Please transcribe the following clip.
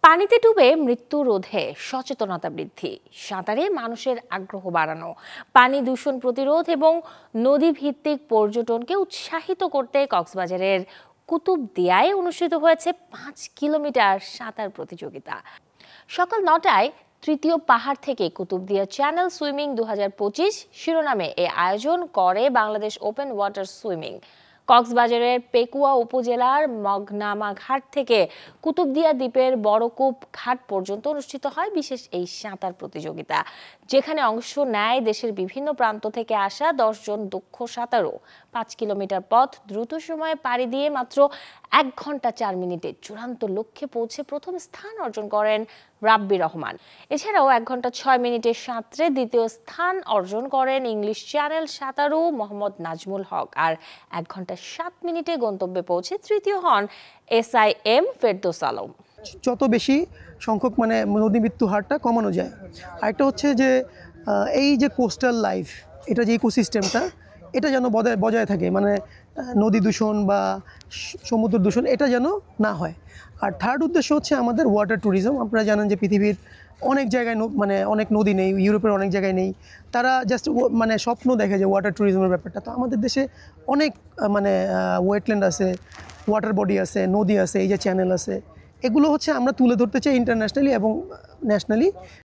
পানিতে ডুবে মৃত্যু রোধে সচেতনতা বৃদ্ধি, সাঁতারে মানুষের আগ্রহ বাড়ানো, পানি দূষণ প্রতিরোধ এবং নদী ভিত্তিক পর্যটনকে উৎসাহিত করতে কক্সবাজারের কুতুবদিয়ায় অনুষ্ঠিত হয়েছে 5 কিলোমিটার সাঁতার প্রতিযোগিতা। সকাল 9টায় তৃতীয় পাহাড় থেকে কুতুবদিয়া চ্যানেল সুইমিং 2025 শিরোনামে এ আয়োজন করে বাংলাদেশ ওপেন ওয়াটার সুইমিং। কক্সবাজারের পেকুয়া উপজেলার মগনামা ঘাট থেকে কুতুবদিয়া দ্বীপের বড়কূপ ঘাট পর্যন্ত অনুষ্ঠিত হয় বিশেষ এই সাঁতার প্রতিযোগিতা, যেখানে অংশ নেয় দেশের বিভিন্ন প্রান্ত থেকে আসা 10 জন দক্ষ সাঁতারু। 5 কিলোমিটার পথ দ্রুত সময়ে পাড়ি দিয়ে মাত্র 1 ঘন্টা 4 মিনিটে চূড়ান্ত লক্ষ্যে পৌঁছে প্রথম স্থান অর্জন করেন রাব্বি রহমান। এছাড়াও 1 ঘন্টা 6 মিনিটে সাঁতরে দ্বিতীয় স্থান অর্জন করেন ইংলিশ চ্যানেল সাঁতারু মোহাম্মদ নাজমুল হক, আর 1 ঘন্টা 7 মিনিটে গন্তব্যে পৌঁছে তৃতীয় হন SIM ফেরদৌস আলম। যত বেশি সংখ্যক নদী মৃত্যু হারটা কমানো যায়। আরেকটা হচ্ছে যে এই যে কোস্টাল লাইফ, এটা যে ইকোসিস্টেমটা, এটা যেন বজায় থাকে, নদী দূষণ বা সমুদ্র দূষণ এটা যেন না হয়। আর থার্ড উদ্দেশ্য হচ্ছে আমাদের ওয়াটার ট্যুরিজম। আপনারা জানেন যে পৃথিবীর অনেক জায়গায় অনেক নদী নেই, ইউরোপের অনেক জায়গায় নেই। তারা জাস্ট স্বপ্ন দেখে যে ওয়াটার ট্যুরিজমের ব্যাপারটা। তো আমাদের দেশে অনেক ওয়েটল্যান্ড আছে, ওয়াটার বডি আছে, নদী আছে, এই যে চ্যানেল আছে, এগুলো হচ্ছে আমরা তুলে ধরতে চাই ইন্টারন্যাশনালি এবং ন্যাশনালি।